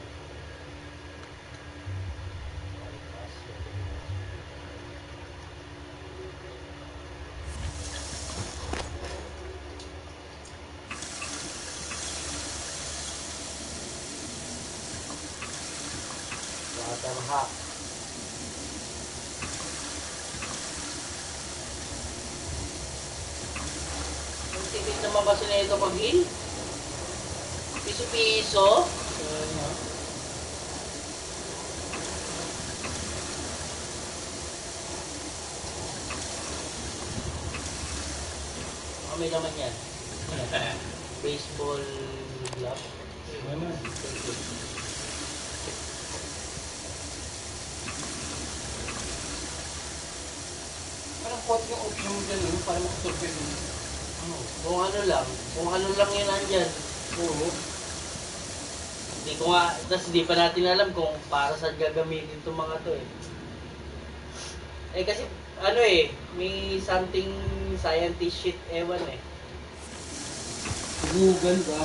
Water hack. Ang tipid naman kasi na ito pag-heal. Piso-piso. May naman yan. Baseball glove. Naman. Parang pot yung option mo dyan, para makaturbe mo. Kung ano lang yun nandyan. Oo. Hindi ko nga, tas hindi pa natin alam kung para saan gagamitin itong mga to eh. Eh kasi, ano eh, may something scientist shit, ewan eh. Google ba?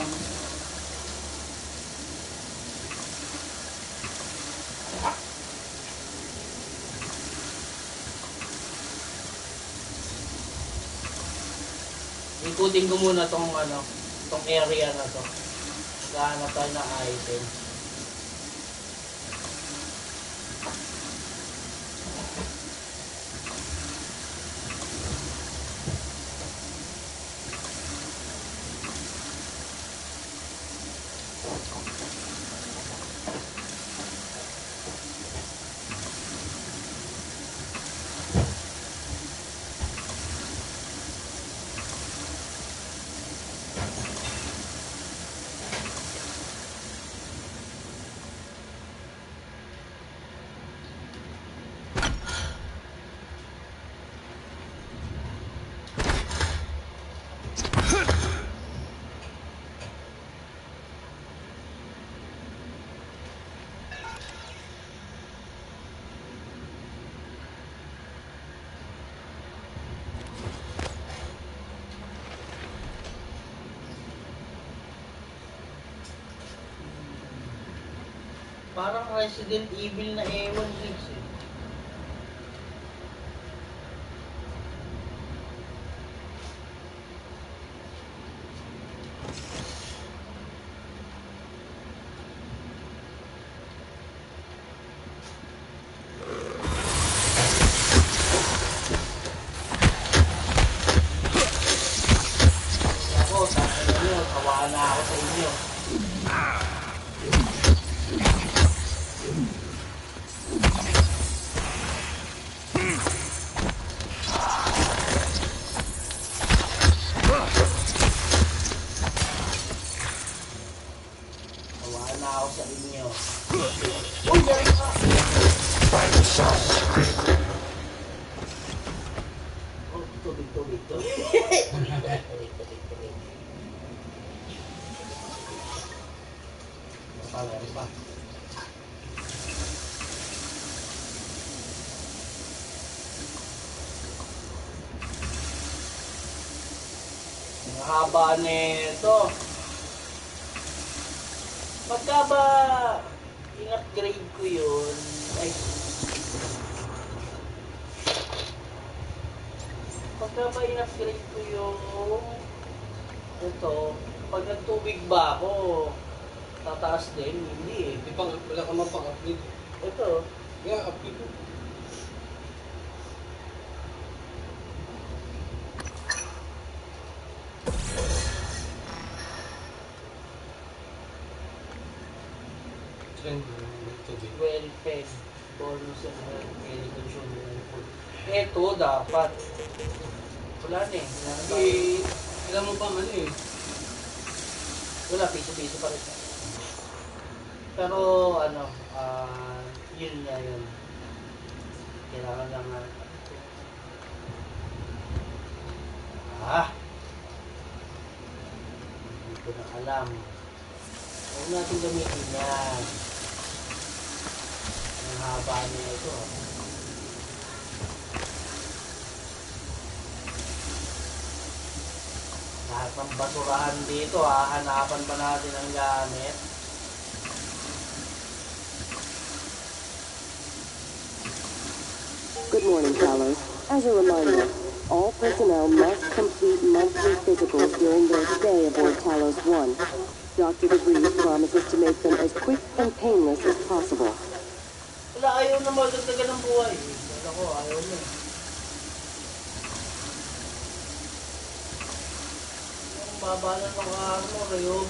Ikutin ko muna tong ano, tong area na to. Maghahanap tayo ng item. Parang Resident Evil na ewan Higgs eh. Ako, sabi nyo, tawa na ako sa inyo. Tawa na ako sa inyo. Uy, yan ka! Oh, tubig. Ano pa? Ang haba nito. Pagka ba in-upgrade ko yun, ay, pagka ba in-upgrade ko yung ito, pag nagtubig ba ako, tataas din? Hindi eh. Di pang, wala ka man pang-upgrade. Ito, Kaya upgrade mo. Trend ng tubig. well fed, bonus and health, consuming and food. Ito dapat. Wala na eh. Wala na tayo. Eh, alam mo pa man eh. Wala, piso-piso pa rin. Pero ano, yun nga yun. Kailangan lang nga. Hindi ko na alam. Huwag natin gamitin yan. Ang haba niya ito. Lahat ng basurahan dito, hahanapan pa natin ang gamit. Good morning, Talos. As a reminder, all personnel must complete monthly physicals during their stay aboard Talos 1. Dr. DeVries promises to make them as quick and painless as possible. Wala, ayaw na magdagdagan ng buhay. Wala ko, ayaw na. Ang baba na ng armor, kayo.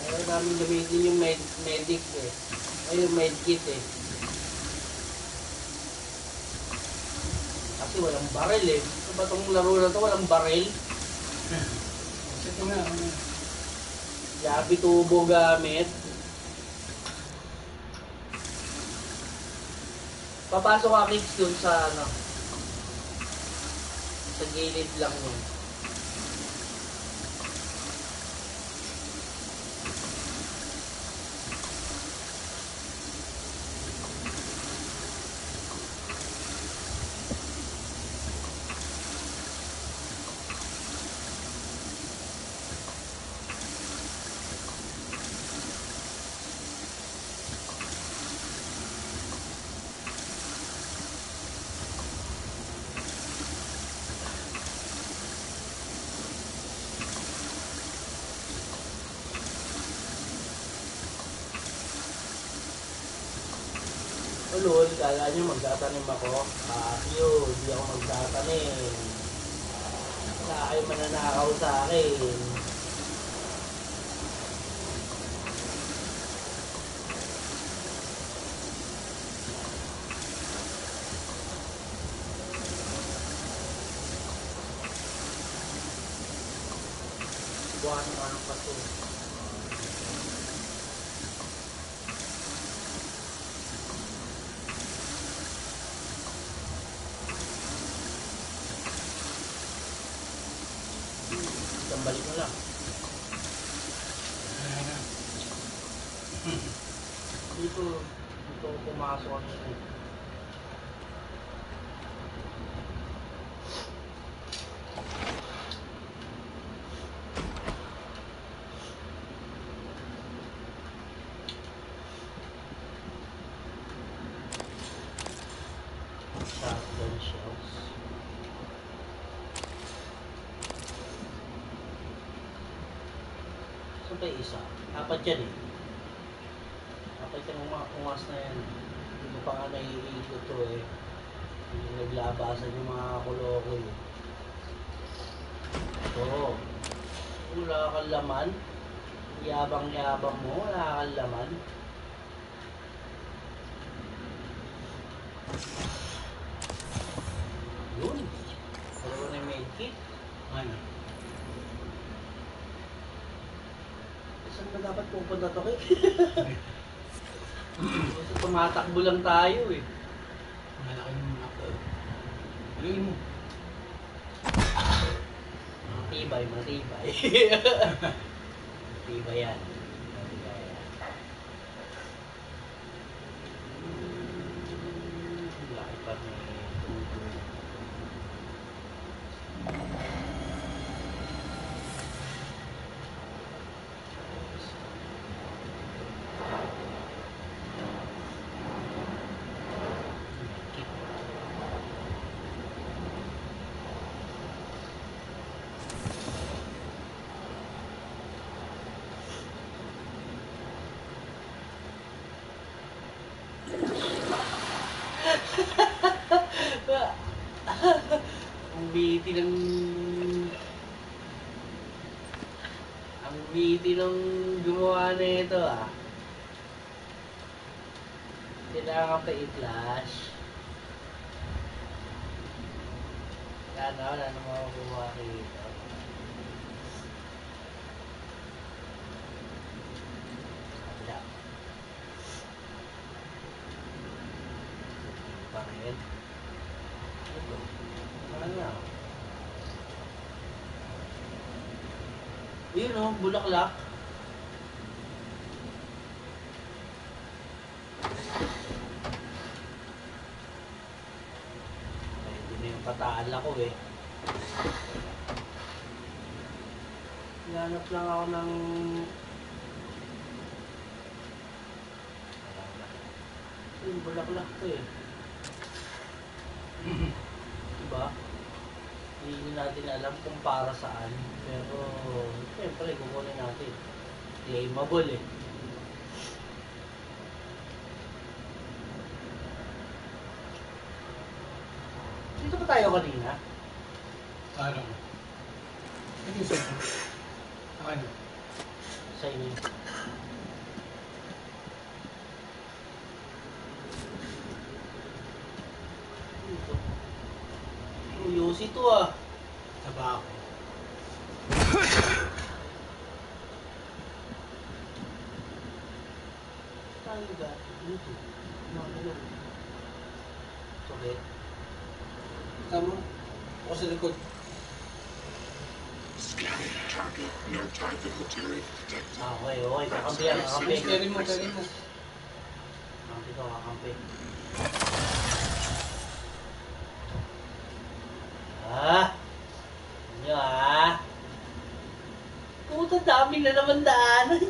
Ayaw namin gamitin yung medic eh. Ay, yung medkit eh. Kasi walang baril eh. Ano ba itong laro na ito? Walang baril? Ito nga. Yabi tubo gamit. Papasok ka Kicks dun sa ano. Sa gilid lang yun. Ulol, kala nyo magtatanim ako? Yun, hindi ako magtatanim. Wala kayo mananakaw sa akin. Buwan ng anong pato. Balik mo lang. Dito pumasok ako nito. Shotgun shells. Saan isa? Apat yan eh. Apat yung ungas na yan. Hindi ko pa nga naiikot to eh. Hindi naglabasan yung mga kuloko eh. So, wala kang laman. Yabang-yabang mo, wala kang laman. Yun. Dalawa na yung medkit. Ano? Saan ba dapat pupunta to kay? Kasi tumatakbo lang tayo eh. Malaki yung ako. Haluin mo. Matibay. Matibay yan. Laki pa ni ang biti ng gumawa na ito ah. Kailangan pa i-flash. Wala na makukuha rito. Yun o, bulaklak. Ay, hindi na yung pataala ko eh. Hanap lang ako ng... Yung bulaklak ko eh. Diba? Hindi natin alam kung para saan. Pero, siyempre, kukunin natin. Claimable eh. Dito pa tayo kanina? Parang. Ano yung sa'yo? Ano? Sa inyo. Dito. Yosi to ah. Tabako. Tayo ba? Dito. Ano? Sakit. Tama? Ako sa likod. Scanning target. No target material detected. Ah, okay, okay. Kakampi yan, kakampi. Carry mo, carry mo. Kakampi to, kakampi. Ah! Ano ah? Puta, dami na naman daanan.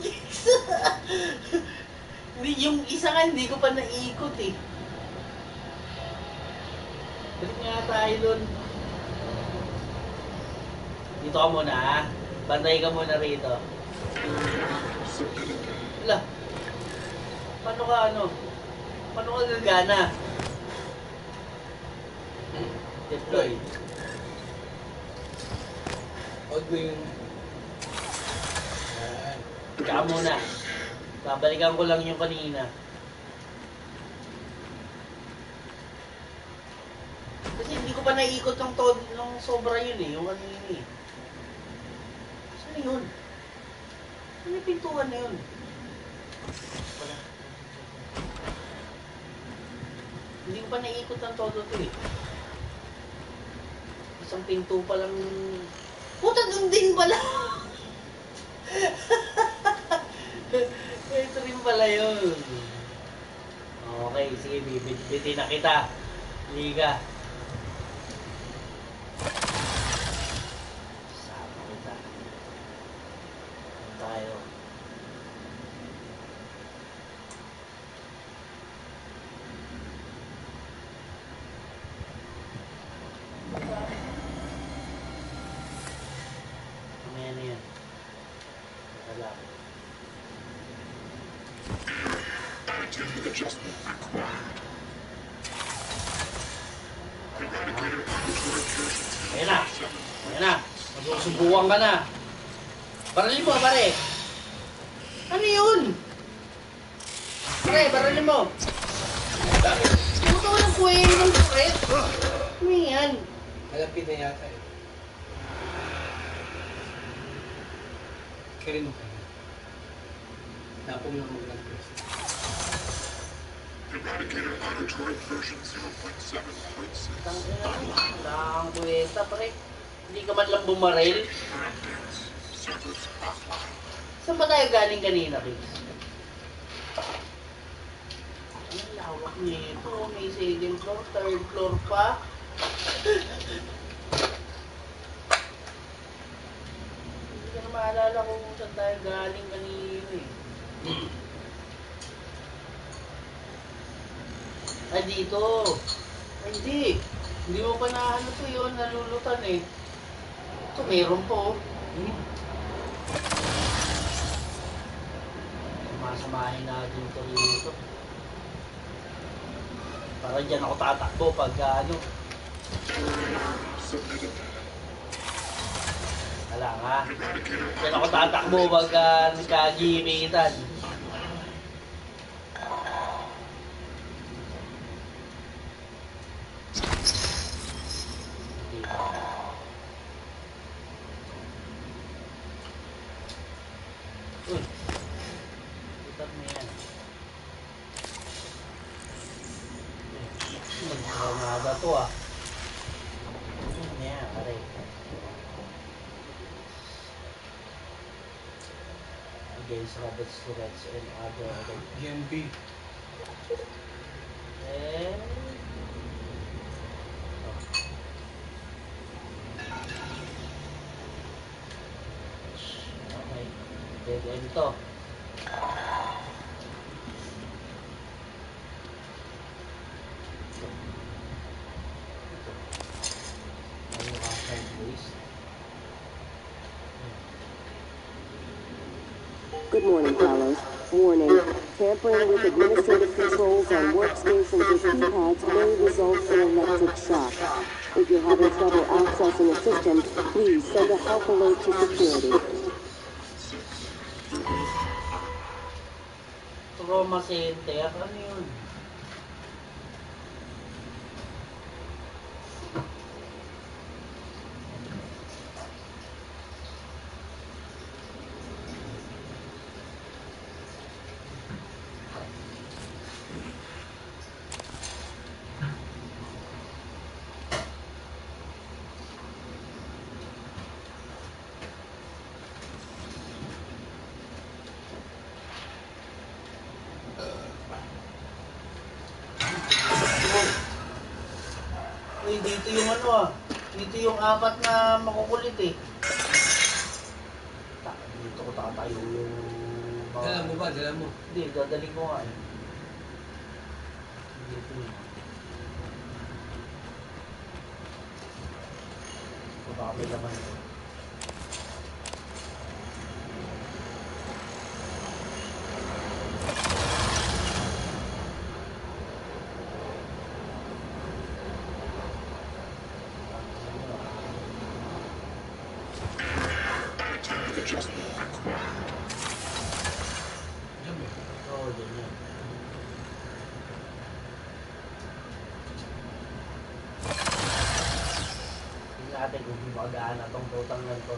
Hindi, yung isa nga hindi ko pa naikot eh. Balik nga tayo dun. Dito ka muna ah. Bantay ka muna rito. Wala. Paano ka ano? Paano ka gagana? Deploy. Huwag mo yung... Ayan. Tsaka muna. Babalikan ko lang yung kanina. Kasi hindi ko pa naikot ng todo ng sobra yun eh, yung kanina eh. Saan yun? Ano yung pintuan na yun? Wala. Hindi ko pa naikot ng todo to eh. Isang pinto pa lang. Puta, dun din pala! Ito rin pala yun. Okay, sige, bibit-bitin na kita. Liga. Sama kita. Tayo. Mamaya na yan. Wala. Attitude adjustment required. Eradicator auditory fusions. Ayan na. Ayan na. Magsusubukan ka na. Baralin mo, pare. Ano yun? Pare, baralin mo. Puto ko ng kwento ng sakit. Ano yan? Malapit na yata eh. Carry mo, carry mo. Napong lang mag-press. Eradicator auditory version 0.7.6. Wala kang kwenta, pare. Hindi ka man lang bumaril. Updates. Servers offline. Saan ba tayo galing kanina, Chris? Ang lawak nito. May second floor, third floor pa. Hindi ko na maalala kung saan tayo galing kanina eh. Ah, dito. Ay, hindi. Hindi mo pa na ano to yun, nalulutan eh. Ito, meron po. Masamahin natin ito dito. Para dyan ako tatakbo pag ano. Submitted. Wala nga. Eradicator Dyan ako tatakbo pag nagkagimitan. Uy. Itat mo yan. Magkakamaga to ah. Ano yan, pare? against robots, threats, and other. DNB. And okay, dead end to. Ano ka sideways? Good morning, Talos. Warning. Tampering with administrative controls on workstations or keypads may result in electric shock. If you're having trouble accessing a system, please send a help alert to security. Trauma center? Ano yun? Uy, dito yung ano ah. Dito yung apat na makukulit eh. Dito ko tatayo yung... Dala mo ba? Dala mo. Hindi, dadaling ko nga eh. Dito yun. Baka may laman ito. Oo, dyan yan. Tingnan natin kung magaan na itong putang lang to.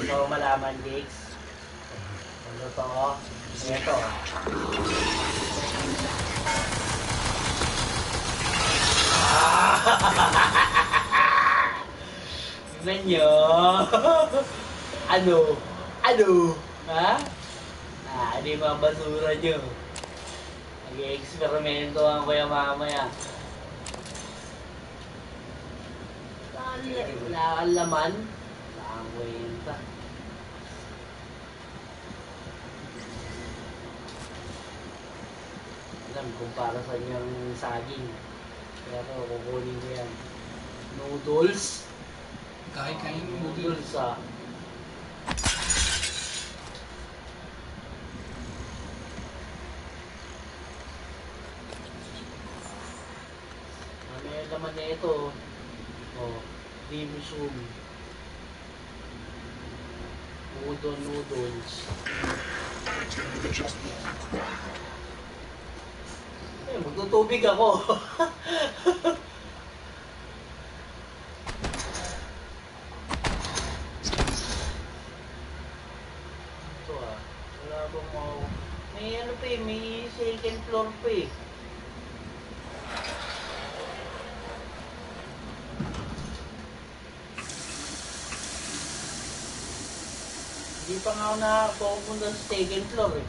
Ito malaman, Jakes. Ano to? Ito. Tignan nyo. Ano? Ano? Ha? Ano yung mga basura nyo? Nag-eksperimento ang kuya mamaya. Wala kang laman? Wala kang kwenta. Alam kung para sa niyang saging. Kaya ito, kukunin ko yan. Noodles? Kain mo dito. Noodles ah. Ano yung laman niya ito? Oh, dim sum. Udon noodles. Eh, magtutubig ako. Ito ah. Wala bang mga... May ano pa eh, may second floor pa eh. Hindi pa nga ako nakapupunta sa second floor eh.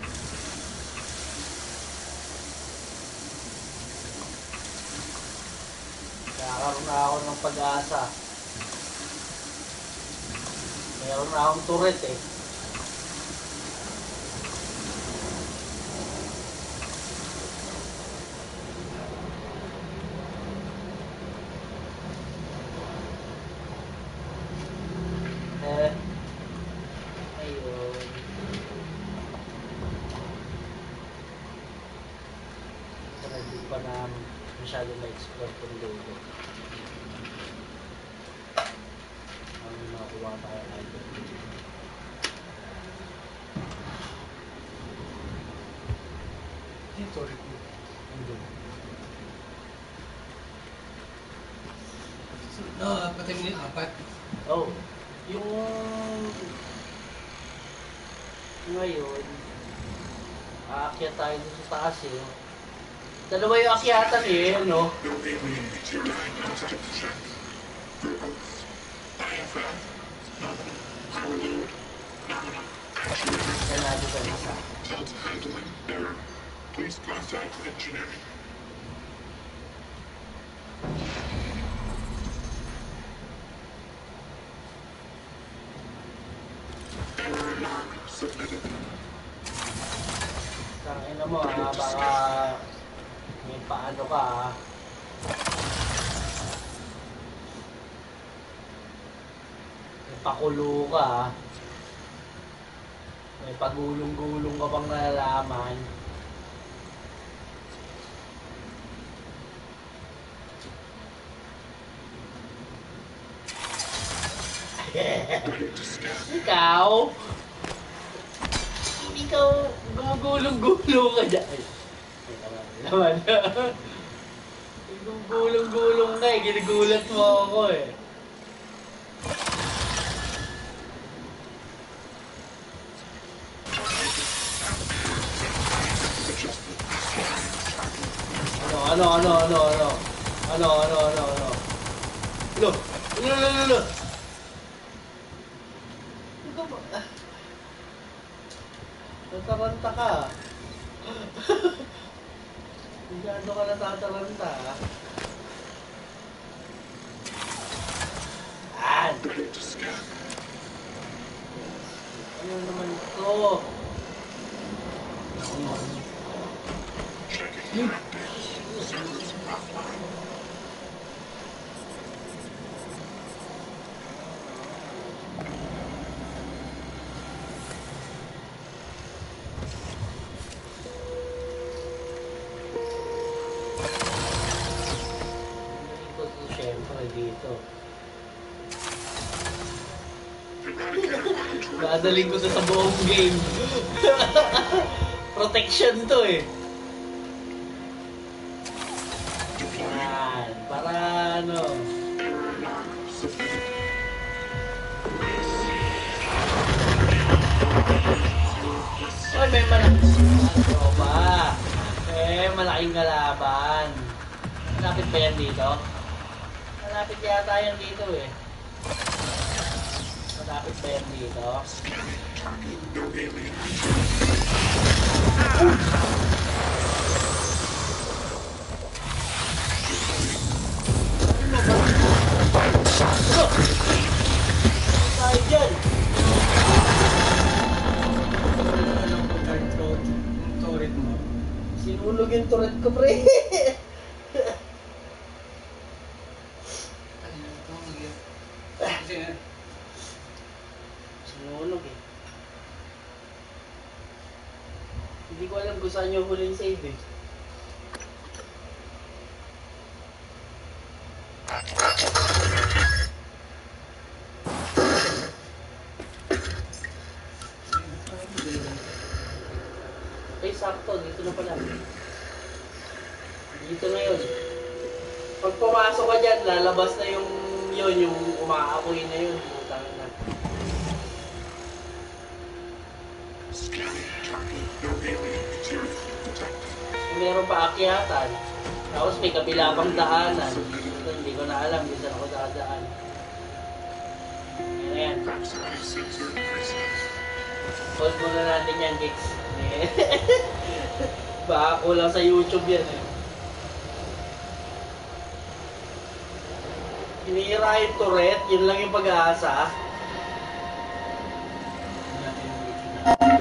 Nakaroon na ako ng pag-asa. Meron na akong turret eh. Ayun. Sana hindi pa na masyado na-explore kung doon. Ano nakakuha tayo natin. Dito rin mo. Andun. No, patay mo yung apat. Oh, yung ngayon, aakyat tayo dun sa taas eh. Dalawa yung akyatan eh, no? No alien material identified. fast. Nothing. Power load. Not enough. Actuators. Yan natin sa isa. Pod handling. Error. Please contact engineering. Error alarm submitted. Tangina mo baka may paano ka may pakulo ka may pagulong-gulong ka pang nalalaman. Ready to scan. Ikaw gumugulong-gulong ka dyan. Ay, naman. Gumugulong-gulong ka eh. Ginigulat mo ako eh. Ano? Lo. Ikaw ba? Nataranta ka. Masyado ka natataranta. Ready to scan. Ano naman ito? Checking updates. Servers offline. Dito siyempre dito. Dadaling ko sa buong game. Protection to eh. Yan. Para ano. Error alarm submitted. Ay, may malaking ano ba? Malaking kalaban. Malapit ba yan dito? Malapit yata yan dito eh. Malapit ba yan dito? Target no alien. Tayo dyan! Alam ko yung turret mo. Sinulog yung turret ko, pre! Kasi Sinulog eh. Hindi ko alam kung saan yung huling save eh. Ay, sakto. Dito na pala. Dito na yun. Pag pumasok ka dyan, lalabas na yung yung umaapoy na yun. Putang na. Scanning target no alien material detected. Meron pa akyatan. Tapos may kabila pang daanan. Ito, hindi ko na alam kung saan ako dadaan. Yan na yan. Proximity sensor preset. Hold muna natin yan, Geeks. Baka kulang sa YouTube yan eh. Hinihira yung turret, yun lang yung pag-aasa. natin yung